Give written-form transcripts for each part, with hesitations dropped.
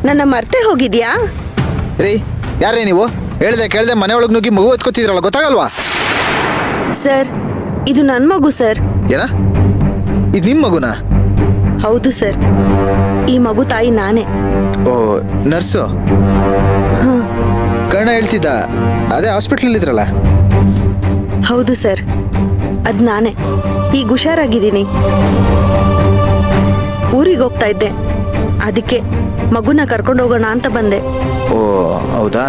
ನನ್ನ ಮರ್ತೆ ಹೋಗಿದ್ಯಾ? ರೀ ಯಾರೇ ನೀವು? ಹೇಳ್ದೆ ಕೇಳ್ದೆ ಮನೆ ಒಳಗೆ ನುಗ್ಗಿ ಮಗು ಎತ್ಕೋತಿದ್ರಲ್ಲ, ಗೊತ್ತಾಗಲ್ವಾ? ಸರ್, ಇದು ನನ್ನ ಮಗು ಸರ್. ಏನ? ಇದು ನಿಮ್ಮ ಮಗುನಾ? ಹೌದು ಸರ್, ಈ ಮಗು ತಾಯಿ ನಾನೇ. ಓ, ನರ್ಸು? ಕರ್ಣ ಹೇಳ್ತಿದ್ದ, ಅದೇ ಹಾಸ್ಪಿಟ್ಲಲ್ಲಿ ಇದ್ರಲ್ಲ? ಹೌದು ಸರ್, ಅದ್ ನಾನೇ. ಈಗ ಹುಷಾರಾಗಿದ್ದೀನಿ. ಊರಿಗೆ ಹೋಗ್ತಾ ಇದ್ದೆ, ಅದಕ್ಕೆ ಮಗುನ ಕರ್ಕೊಂಡು ಹೋಗೋಣ ಅಂತ ಬಂದೆ. ಓ ಹೌದಾ,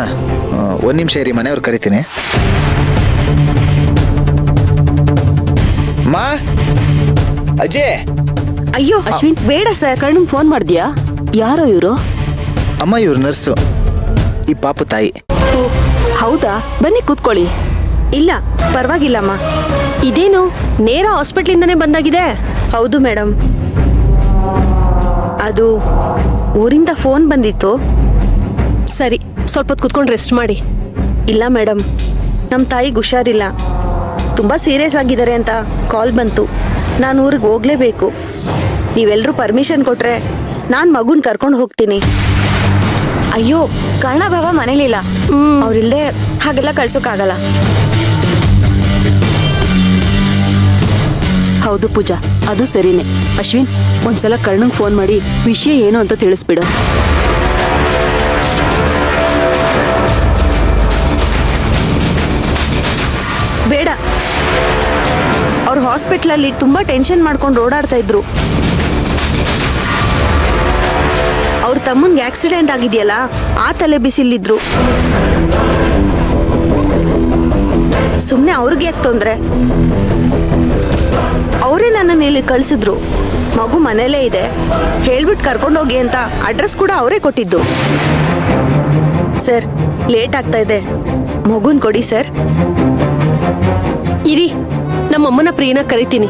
ಒಂದು ನಿಮಿಷ ಇರಿ, ಮನೆಯವ್ರು ಕರಿತೀನಿ. ಮಾ, ಅಜಯ್. ಅಯ್ಯೋ ಅಶ್ವಿನ್, ಬೇಡ ಸರ್. ಕರ್ಣಂಗ್ ಫೋನ್ ಮಾಡ್ದ್ಯಾ? ಯಾರೋ ಇವರು? ಅಮ್ಮ, ಇವ್ರು ನರ್ಸು, ಈ ಪಾಪು ತಾಯಿ. ಹೌದಾ, ಬನ್ನಿ ಕೂತ್ಕೊಳ್ಳಿ. ಇಲ್ಲ ಪರವಾಗಿಲ್ಲಮ್ಮ. ಇದೇನು ನೇರ ಹಾಸ್ಪಿಟ್ಲಿಂದನೇ ಬಂದಾಗಿದೆ? ಹೌದು ಮೇಡಮ್, ಅದು ಊರಿಂದ ಫೋನ್ ಬಂದಿತ್ತು. ಸರಿ, ಸ್ವಲ್ಪ ಹೊತ್ತು ಕುತ್ಕೊಂಡು ರೆಸ್ಟ್ ಮಾಡಿ. ಇಲ್ಲ ಮೇಡಮ್, ನಮ್ಮ ತಾಯಿಗೆ ಹುಷಾರಿಲ್ಲ, ತುಂಬ ಸೀರಿಯಸ್ ಆಗಿದ್ದಾರೆ ಅಂತ ಕಾಲ್ ಬಂತು. ನಾನು ಊರಿಗೆ ಹೋಗಲೇಬೇಕು. ನೀವೆಲ್ಲರೂ ಪರ್ಮಿಷನ್ ಕೊಟ್ರೆ ನಾನು ಮಗುನ ಕರ್ಕೊಂಡು ಹೋಗ್ತೀನಿ. ಅಯ್ಯೋ, ಕರ್ಣ ಬಾಬಾ ಮನೇಲಿಲ್ಲ, ಅವ್ರಿಲ್ದೆ ಹಾಗೆಲ್ಲ ಕಳ್ಸೋಕ್ಕಾಗಲ್ಲ. ಹೌದು ಪೂಜಾ, ಅದು ಸರಿನೇ. ಅಶ್ವಿನ್, ಒಂದ್ಸಲ ಕರ್ಣಂಗ್ ಫೋನ್ ಮಾಡಿ ವಿಷಯ ಏನು ಅಂತ ತಿಳಿಸ್ಬಿಡು. ಬೇಡ, ಅವ್ರು ಹಾಸ್ಪಿಟ್ಲಲ್ಲಿ ತುಂಬ ಟೆನ್ಷನ್ ಮಾಡ್ಕೊಂಡು ಓಡಾಡ್ತಾ ಇದ್ರು. ಅವ್ರ ತಮ್ಮನ್ಗೆ ಆಕ್ಸಿಡೆಂಟ್ ಆಗಿದೆಯಲ್ಲ, ಆ ತಲೆ ಬಿಸಿಲಿದ್ರು. ಸುಮ್ಮನೆ ಅವ್ರಿಗೆ ಯಾಕೆ ತೊಂದರೆ? ಅವರೇ ನನ್ನನ್ನು ಇಲ್ಲಿ ಕಳಿಸಿದ್ರು. ಮಗು ಮನೇಲೇ ಇದೆ, ಹೇಳ್ಬಿಟ್ಟು ಕರ್ಕೊಂಡೋಗಿ ಅಂತ ಅಡ್ರೆಸ್ ಕೂಡ ಅವರೇ ಕೊಟ್ಟಿದ್ದು. ಸರ್, ಲೇಟ್ ಆಗ್ತಾ ಇದೆ, ಮಗುನ್ ಕೊಡಿ ಸರ್. ಇರಿ, ನಮ್ಮಮ್ಮನ ಪ್ರಿಯನ ಕರಿತೀನಿ.